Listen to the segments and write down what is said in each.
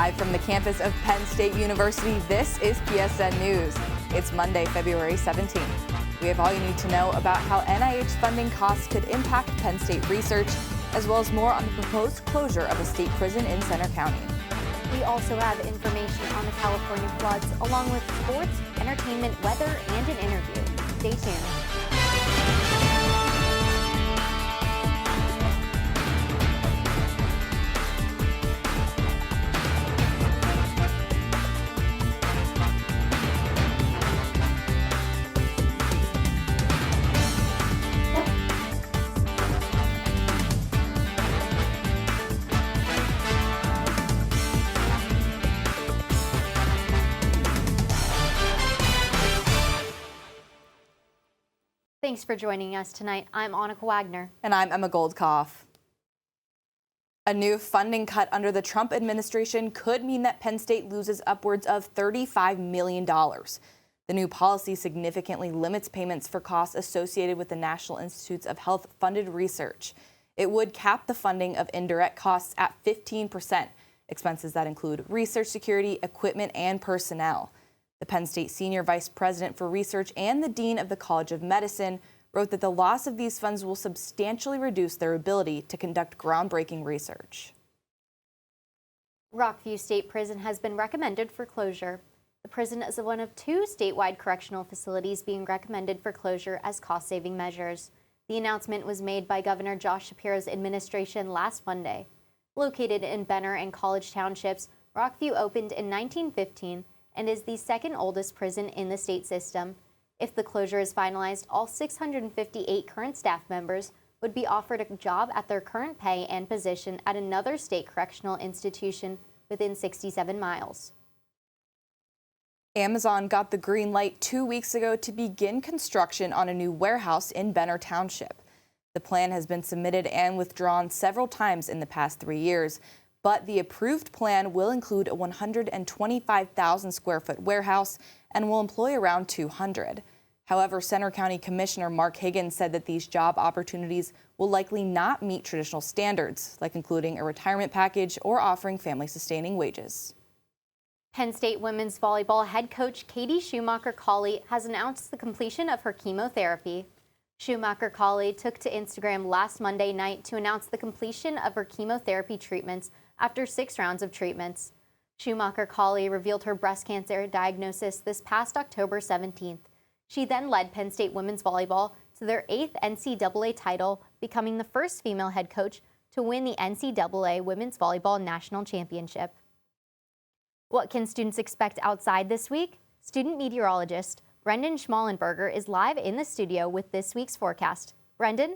Live from the campus of Penn State University, this is PSN News. It's Monday, February 17th. We have all you need to know about how NIH funding costs could impact Penn State research, as well as more on the proposed closure of a state prison in Center County. We also have information on the California floods, along with sports, entertainment, weather, and an interview. Stay tuned. Thanks for joining us tonight. I'm Annika Wagner. And I'm Emma Goldkoff. A new funding cut under the Trump administration could mean that Penn State loses upwards of $35 million. The new policy significantly limits payments for costs associated with the National Institutes of Health funded research. It would cap the funding of indirect costs at 15%, expenses that include research security, equipment, and personnel. The Penn State Senior Vice President for Research and the Dean of the College of Medicine wrote that the loss of these funds will substantially reduce their ability to conduct groundbreaking research. Rockview State Prison has been recommended for closure. The prison is one of two statewide correctional facilities being recommended for closure as cost-saving measures. The announcement was made by Governor Josh Shapiro's administration last Monday. Located in Benner and College Townships, Rockview opened in 1915 and is the second oldest prison in the state system. If the closure is finalized, all 658 current staff members would be offered a job at their current pay and position at another state correctional institution within 67 miles. Amazon got the green light 2 weeks ago to begin construction on a new warehouse in Benner Township. The plan has been submitted and withdrawn several times in the past 3 years. But the approved plan will include a 125,000 square foot warehouse and will employ around 200. However, Center County Commissioner Mark Higgins said that these job opportunities will likely not meet traditional standards, like including a retirement package or offering family-sustaining wages. Penn State women's volleyball head coach Katie Schumacher-Cawley has announced the completion of her chemotherapy. Schumacher-Cawley took to Instagram last Monday night to announce the completion of her chemotherapy treatments after 6 rounds of treatments. Schumacher-Cawley revealed her breast cancer diagnosis this past October 17th. She then led Penn State women's volleyball to their 8th NCAA title, becoming the first female head coach to win the NCAA Women's Volleyball National Championship. What can students expect outside this week? Student meteorologist Brendan Schmallenberger is live in the studio with this week's forecast. Brendan?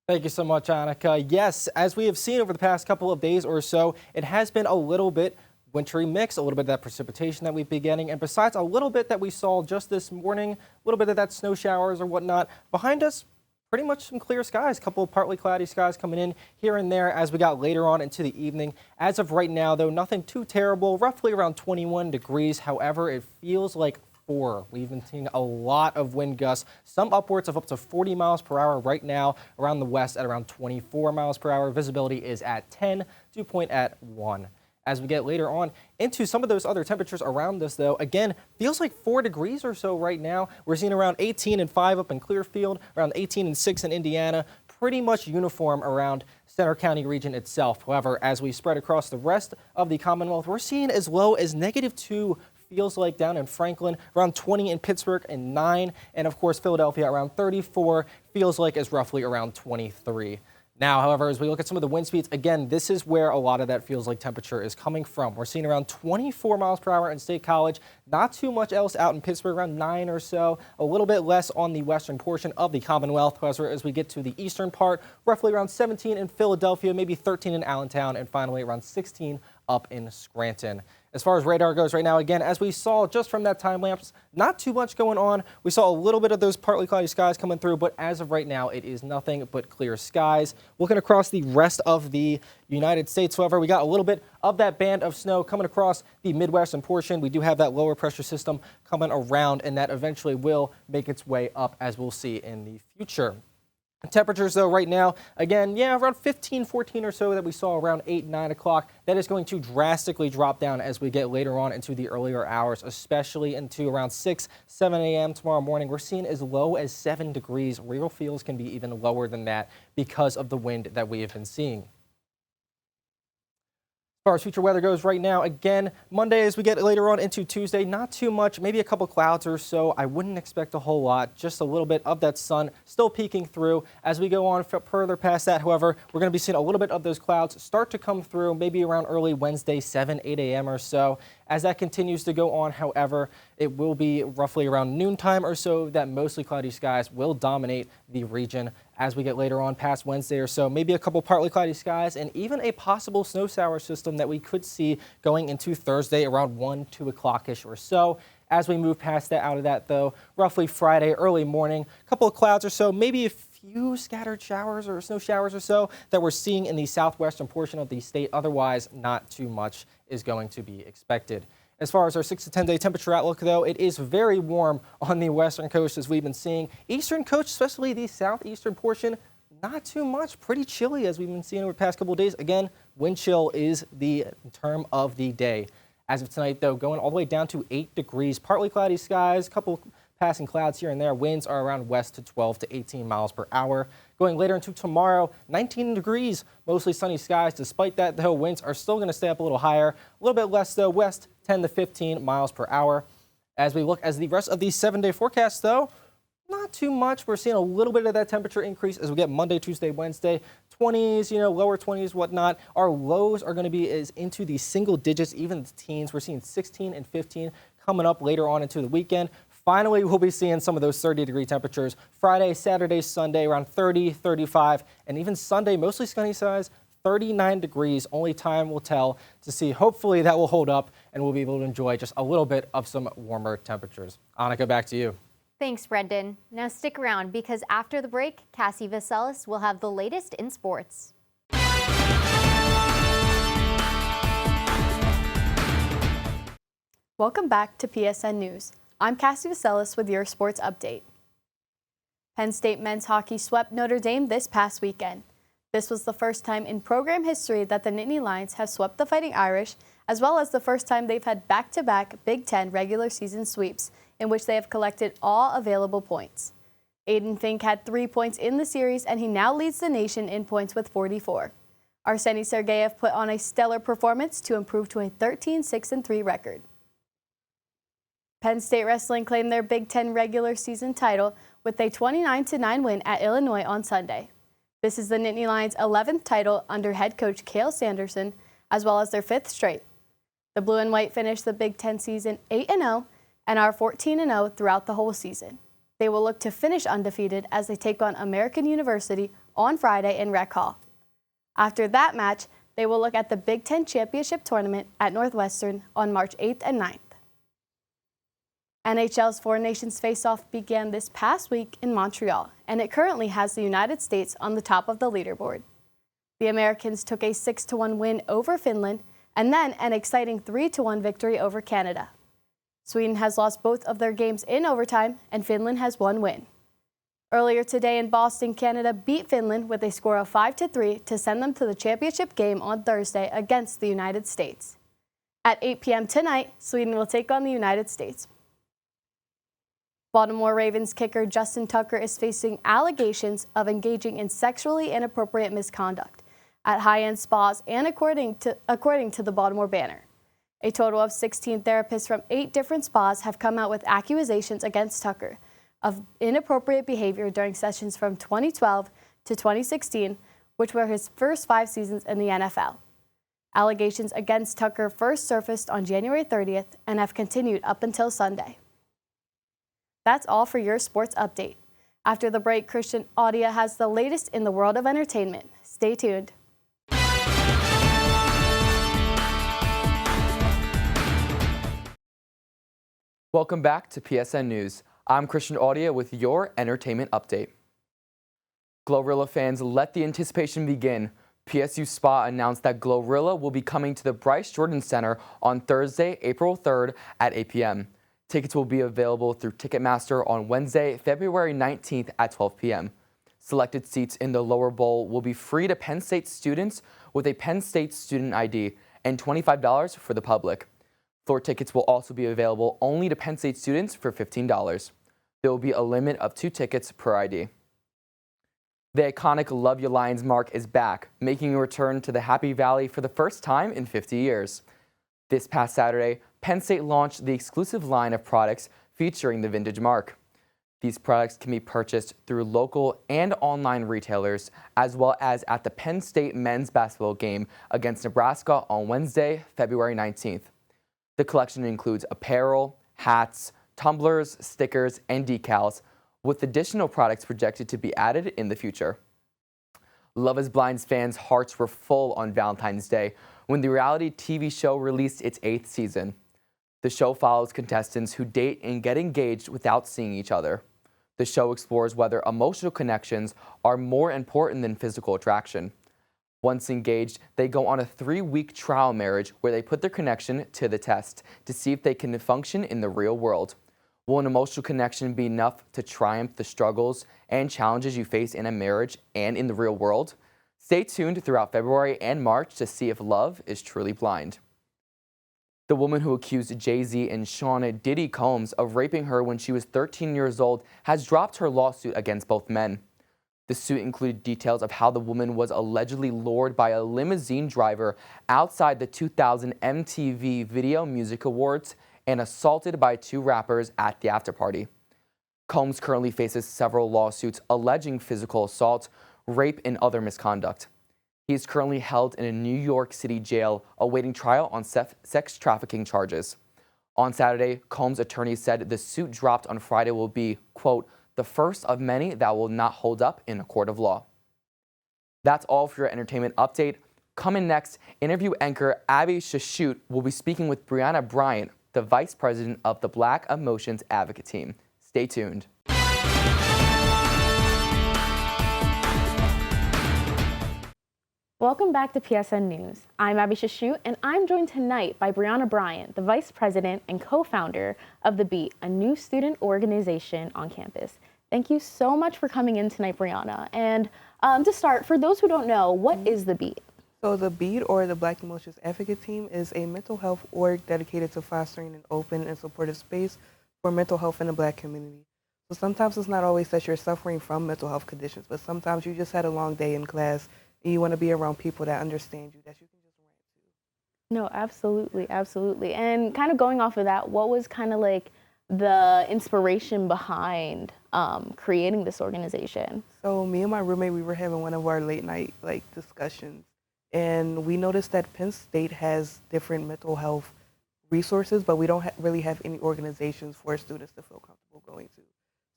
Thank you so much, Annika. Yes, as we have seen over the past couple of days or so, it has been a little bit wintry mix, a little bit of that precipitation that we've been getting, and besides a little bit that we saw just this morning, a little bit of that snow showers or whatnot, behind us, pretty much some clear skies, a couple of partly cloudy skies coming in here and there as we got later on into the evening. As of right now, though, nothing too terrible, roughly around 21 degrees. However, it feels like 4. We've been seeing a lot of wind gusts, some upwards of up to 40 miles per hour right now around the west at around 24 miles per hour. Visibility is at 10, dew point at 1. As we get later on into some of those other temperatures around us, though, again, feels like 4 degrees or so right now. We're seeing around 18 and 5 up in Clearfield, around 18 and 6 in Indiana, pretty much uniform around Center County region itself. However, as we spread across the rest of the Commonwealth, we're seeing as low as -2 feels like down in Franklin, around 20 in Pittsburgh and 9, and of course Philadelphia around 34, feels like is roughly around 23. Now, however, as we look at some of the wind speeds, again, this is where a lot of that feels like temperature is coming from. We're seeing around 24 miles per hour in State College, not too much else out in Pittsburgh, around 9 or so, a little bit less on the western portion of the Commonwealth. However, as we get to the eastern part, roughly around 17 in Philadelphia, maybe 13 in Allentown, and finally around 16 up in Scranton. As far as radar goes right now, again, as we saw just from that time lapse, not too much going on. We saw a little bit of those partly cloudy skies coming through, but as of right now, it is nothing but clear skies. Looking across the rest of the United States, however, we got a little bit of that band of snow coming across the Midwestern portion. We do have that lower pressure system coming around, and that eventually will make its way up, as we'll see in the future. Temperatures, though, right now, again, yeah, around 15, 14 or so that we saw around 8, 9 o'clock. That is going to drastically drop down as we get later on into the earlier hours, especially into around 6, 7 a.m. tomorrow morning. We're seeing as low as 7 degrees. Real feels can be even lower than that because of the wind that we have been seeing. As far as future weather goes right now, again, Monday as we get later on into Tuesday, not too much, maybe a couple clouds or so. I wouldn't expect a whole lot, just a little bit of that sun still peeking through. As we go on further past that, however, we're going to be seeing a little bit of those clouds start to come through maybe around early Wednesday, 7, 8 a.m. or so. As that continues to go on, however, it will be roughly around noontime or so that mostly cloudy skies will dominate the region as we get later on past Wednesday or so. Maybe a couple partly cloudy skies and even a possible snow shower system that we could see going into Thursday around 1, 2 o'clock-ish or so. As we move past that, out of that, though, roughly Friday early morning, a couple of clouds or so, maybe a few scattered showers or snow showers or so that we're seeing in the southwestern portion of the state. Otherwise, not too much is going to be expected. As far as our 6 to 10 day temperature outlook, though, it is very warm on the western coast as we've been seeing. Eastern coast, especially the southeastern portion, not too much. Pretty chilly as we've been seeing over the past couple of days. Again, wind chill is the term of the day. As of tonight, though, going all the way down to 8 degrees, partly cloudy skies, couple passing clouds here and there. Winds are around west to 12 to 18 miles per hour. Going later into tomorrow, 19 degrees, mostly sunny skies. Despite that, though, winds are still going to stay up a little higher. A little bit less, though, west 10 to 15 miles per hour. As we look as the rest of the 7-day forecast, though, not too much. We're seeing a little bit of that temperature increase as we get Monday, Tuesday, Wednesday. 20s, lower 20s, whatnot. Our lows are going to be into the single digits, even the teens. We're seeing 16 and 15 coming up later on into the weekend. Finally, we'll be seeing some of those 30-degree temperatures Friday, Saturday, Sunday, around 30, 35, and even Sunday, mostly sunny skies, 39 degrees. Only time will tell to see. Hopefully that will hold up and we'll be able to enjoy just a little bit of some warmer temperatures. Annika, back to you. Thanks, Brendan. Now stick around because after the break, Cassie Vaselis will have the latest in sports. Welcome back to PSN News. I'm Cassie Vaselis with your sports update. Penn State men's hockey swept Notre Dame this past weekend. This was the first time in program history that the Nittany Lions have swept the Fighting Irish, as well as the first time they've had back-to-back Big Ten regular season sweeps, in which they have collected all available points. Aiden Fink had 3 points in the series, and he now leads the nation in points with 44. Arseny Sergeyev put on a stellar performance to improve to a 13-6-3 record. Penn State Wrestling claimed their Big Ten regular season title with a 29-9 win at Illinois on Sunday. This is the Nittany Lions' 11th title under head coach Cale Sanderson, as well as their 5th straight. The Blue and White finished the Big Ten season 8-0 and are 14-0 throughout the whole season. They will look to finish undefeated as they take on American University on Friday in Rec Hall. After that match, they will look at the Big Ten Championship Tournament at Northwestern on March 8th and 9th. NHL's Four Nations Face-Off began this past week in Montreal, and it currently has the United States on the top of the leaderboard. The Americans took a 6-1 win over Finland, and then an exciting 3-1 victory over Canada. Sweden has lost both of their games in overtime, and Finland has 1 win. Earlier today in Boston, Canada beat Finland with a score of 5-3 to send them to the championship game on Thursday against the United States. At 8 p.m. tonight, Sweden will take on the United States. Baltimore Ravens kicker Justin Tucker is facing allegations of engaging in sexually inappropriate misconduct at high-end spas and according to the Baltimore Banner. A total of 16 therapists from 8 different spas have come out with accusations against Tucker of inappropriate behavior during sessions from 2012 to 2016, which were his first 5 seasons in the NFL. Allegations against Tucker first surfaced on January 30th and have continued up until Sunday. That's all for your sports update. After the break, Christian Audia has the latest in the world of entertainment. Stay tuned. Welcome back to PSN News. I'm Christian Audia with your entertainment update. Glorilla fans, let the anticipation begin. PSU Spa announced that Glorilla will be coming to the Bryce Jordan Center on Thursday, April 3rd at 8 p.m. Tickets will be available through Ticketmaster on Wednesday, February 19th at 12 p.m. Selected seats in the lower bowl will be free to Penn State students with a Penn State student ID and $25 for the public. Floor tickets will also be available only to Penn State students for $15. There will be a limit of 2 tickets per ID. The iconic Love Your Lions mark is back, making a return to the Happy Valley for the first time in 50 years. This past Saturday, Penn State launched the exclusive line of products featuring the vintage mark. These products can be purchased through local and online retailers, as well as at the Penn State men's basketball game against Nebraska on Wednesday, February 19th. The collection includes apparel, hats, tumblers, stickers, and decals, with additional products projected to be added in the future. Love is Blind's fans' hearts were full on Valentine's Day when the reality TV show released its 8th season. The show follows contestants who date and get engaged without seeing each other. The show explores whether emotional connections are more important than physical attraction. Once engaged, they go on a 3-week trial marriage where they put their connection to the test to see if they can function in the real world. Will an emotional connection be enough to triumph the struggles and challenges you face in a marriage and in the real world? Stay tuned throughout February and March to see if love is truly blind. The woman who accused Jay-Z and Sean Diddy Combs of raping her when she was 13 years old has dropped her lawsuit against both men. The suit included details of how the woman was allegedly lured by a limousine driver outside the 2000 MTV Video Music Awards and assaulted by 2 rappers at the afterparty. Combs currently faces several lawsuits alleging physical assault, rape, and other misconduct. He is currently held in a New York City jail awaiting trial on sex trafficking charges. On Saturday, Combs' attorney said the suit dropped on Friday will be, quote, the first of many that will not hold up in a court of law. That's all for your entertainment update. Coming next, interview anchor Abby Shashute will be speaking with Brianna Bryant, the Vice President of the Black Emotions Advocate Team. Stay tuned. Welcome back to PSN News. I'm Abby Shashute, and I'm joined tonight by Brianna Bryant, the Vice President and co-founder of The Beat, a new student organization on campus. Thank you so much for coming in tonight, Brianna. And to start, for those who don't know, what is The Beat? So The Beat, or the Black Emotions Advocate Team, is a mental health org dedicated to fostering an open and supportive space for mental health in the Black community. So sometimes it's not always that you're suffering from mental health conditions, but sometimes you just had a long day in class and you want to be around people that understand you, that you can just rant to. No, absolutely, absolutely. And kind of going off of that, what was kind of like the inspiration behind creating this organization? So me and my roommate, we were having one of our late night discussions, and we noticed that Penn State has different mental health resources, but we don't really have any organizations for students to feel comfortable going to.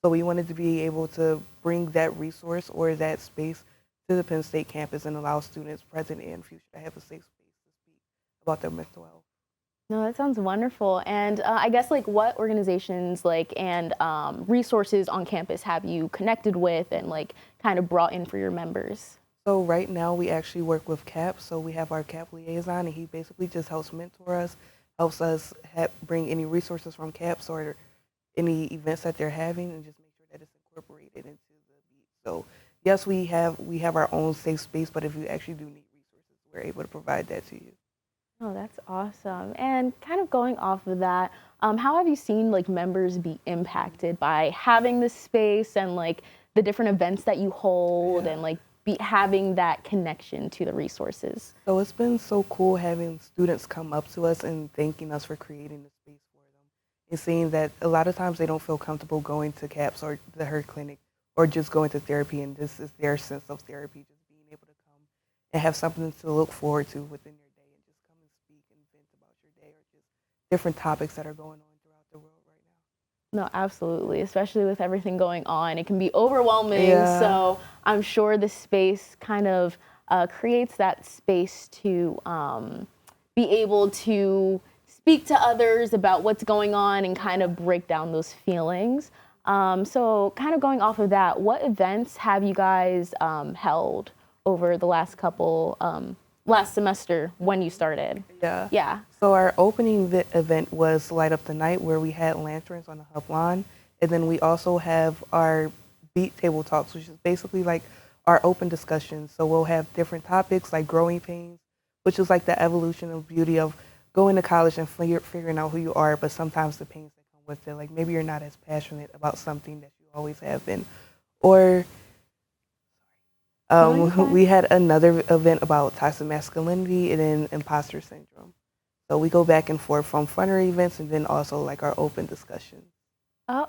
So we wanted to be able to bring that resource or that space to the Penn State campus and allow students present and future to have a safe space to speak about their mental health. No, that sounds wonderful. And I guess what organizations and resources on campus have you connected with and kind of brought in for your members? So right now we actually work with CAP. So we have our CAP liaison, and he basically just helps mentor us, helps us bring any resources from CAPS or any events that they're having, and just make sure that it's incorporated into the Beat. So yes, we have our own safe space, but if you actually do need resources, we're able to provide that to you. Oh, that's awesome. And kind of going off of that, how have you seen members be impacted by having this space and the different events that you hold and having that connection to the resources? So it's been so cool having students come up to us and thanking us for creating the space for them, and seeing that a lot of times they don't feel comfortable going to CAPS or the HER clinic or just going to therapy, and this is their sense of therapy, just being able to come and have something to look forward to within your day and just come and speak and vent about your day or just different topics that are going on throughout the world right now. No, absolutely. Especially with everything going on, it can be overwhelming. Yeah. So I'm sure the space kind of creates that space to be able to speak to others about what's going on and kind of break down those feelings. So kind of going off of that, what events have you guys held over the last semester when you started? Yeah. So our opening event was Light Up the Night, where we had lanterns on the hub lawn. And then we also have our beat table talks, which is basically like our open discussions. So we'll have different topics like growing pains, which is like the evolution of beauty of going to college and figuring out who you are, but sometimes the pains that come with it. Like maybe you're not as passionate about something that you always have been. Or we had another event about toxic masculinity and then imposter syndrome. So we go back and forth from funner events and then also like our open discussions.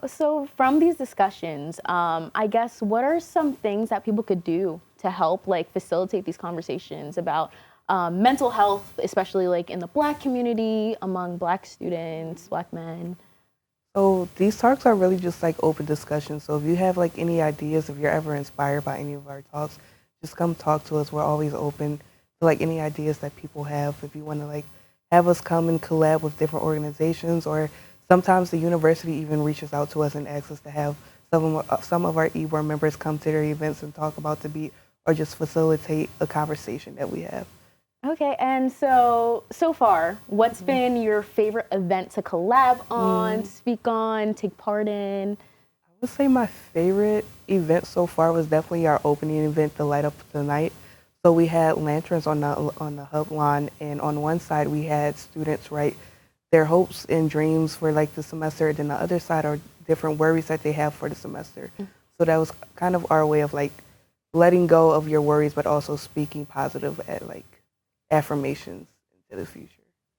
So from these discussions, I guess what are some things that people could do to help like facilitate these conversations about mental health, especially like in the Black community, among Black students, Black men? So these talks are really just like open discussions. So if you have like any ideas, if you're ever inspired by any of our talks, just come talk to us. We're always open to like any ideas that people have. If you want to like have us come and collab with different organizations, or sometimes the university even reaches out to us and asks us to have some of our e-board members come to their events and talk about the beat or just facilitate a conversation that we have. Okay, and so far, what's been your favorite event to collab on, speak on, take part in? I would say my favorite event so far was definitely our opening event, the Light Up the Night. So we had lanterns on the hub lawn, and on one side we had students write their hopes and dreams for like the semester, and then the other side are different worries that they have for the semester. So that was kind of our way of like letting go of your worries, but also speaking positive at like affirmations into the future.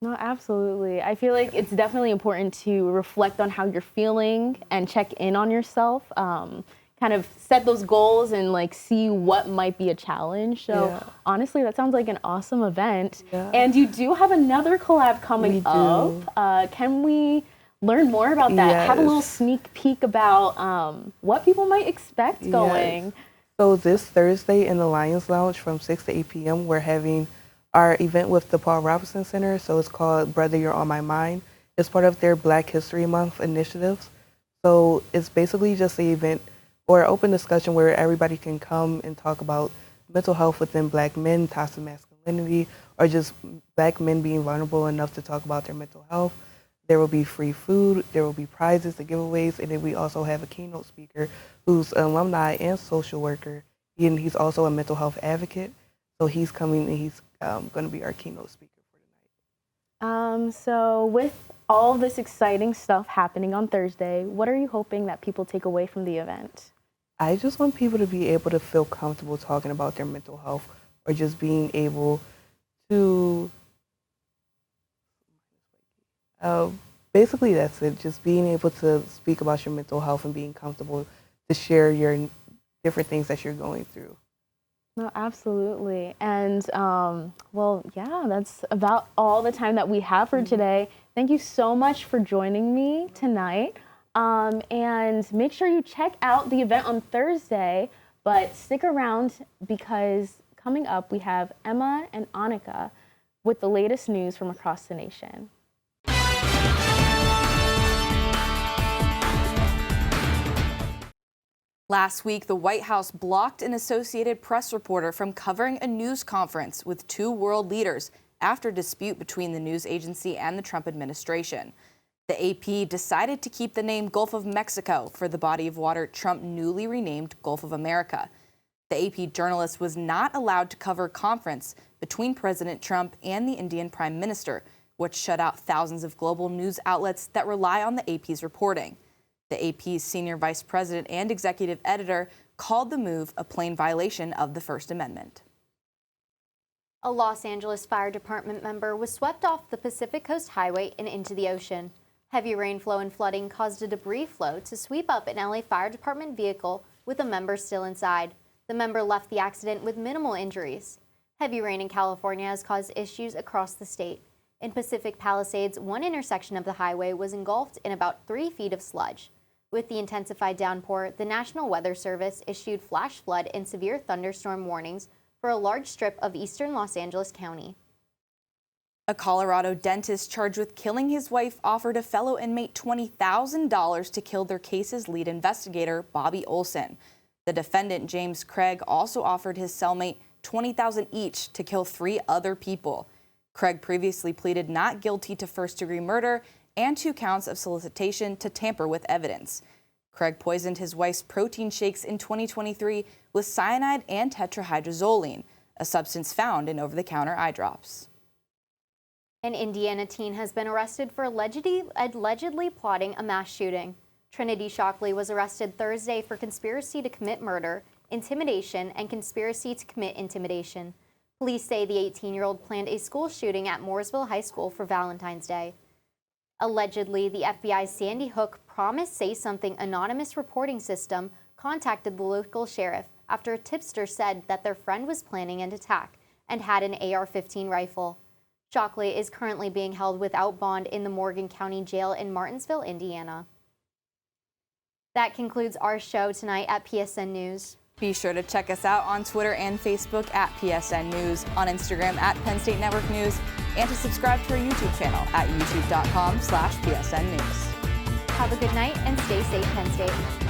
No, absolutely. I feel like it's definitely important to reflect on how you're feeling and check in on yourself. Kind of set those goals and like see what might be a challenge. So honestly, that sounds like an awesome event. Yeah. And you do have another collab coming up. Can we learn more about that? Yes. Have a little sneak peek about what people might expect going. Yes. So this Thursday in the Lions Lounge from 6 to 8 p.m. we're having our event with the Paul Robeson Center. So it's called Brother, You're on My Mind. It's part of their Black History Month initiatives. So it's basically just an event or open discussion where everybody can come and talk about mental health within Black men, toxic masculinity, or just Black men being vulnerable enough to talk about their mental health. There will be free food, there will be prizes and giveaways, and then we also have a keynote speaker who's an alumni and social worker, and he's also a mental health advocate. So he's coming and he's going to be our keynote speaker for tonight. So with all this exciting stuff happening on Thursday, what are you hoping that people take away from the event? I just want people to be able to feel comfortable talking about their mental health, or just being able to, basically that's it, just being able to speak about your mental health and being comfortable to share your different things that you're going through. No, absolutely. And well, yeah, that's about all the time that we have for today. Thank you so much for joining me tonight. And make sure you check out the event on Thursday, but stick around because coming up we have Emma and Annika with the latest news from across the nation. Last week, the White House blocked an Associated Press reporter from covering a news conference with two world leaders after a dispute between the news agency and the Trump administration. The AP decided to keep the name Gulf of Mexico for the body of water Trump newly renamed Gulf of America. The AP journalist was not allowed to cover a conference between President Trump and the Indian Prime Minister, which shut out thousands of global news outlets that rely on the AP's reporting. The AP's senior vice president and executive editor called the move a plain violation of the First Amendment. A Los Angeles Fire Department member was swept off the Pacific Coast Highway and into the ocean. Heavy rainflow and flooding caused a debris flow to sweep up an LA Fire Department vehicle with a member still inside. The member left the accident with minimal injuries. Heavy rain in California has caused issues across the state. In Pacific Palisades, one intersection of the highway was engulfed in about 3 feet of sludge. With the intensified downpour, the National Weather Service issued flash flood and severe thunderstorm warnings for a large strip of eastern Los Angeles County. A Colorado dentist charged with killing his wife offered a fellow inmate $20,000 to kill their case's lead investigator, Bobby Olson. The defendant, James Craig, also offered his cellmate $20,000 each to kill 3 other people. Craig previously pleaded not guilty to first-degree murder and 2 counts of solicitation to tamper with evidence. Craig poisoned his wife's protein shakes in 2023 with cyanide and tetrahydrozoline, a substance found in over-the-counter eye drops. An Indiana teen has been arrested for allegedly plotting a mass shooting. Trinity Shockley was arrested Thursday for conspiracy to commit murder, intimidation, and conspiracy to commit intimidation. Police say the 18-year-old planned a school shooting at Mooresville High School for Valentine's Day. Allegedly, the FBI's Sandy Hook Promise Say Something anonymous reporting system contacted the local sheriff after a tipster said that their friend was planning an attack and had an AR-15 rifle. Shockley is currently being held without bond in the Morgan County Jail in Martinsville, Indiana. That concludes our show tonight at PSN News. Be sure to check us out on Twitter and Facebook at PSN News, on Instagram at Penn State Network News, and to subscribe to our YouTube channel at youtube.com/PSN News. Have a good night and stay safe, Penn State.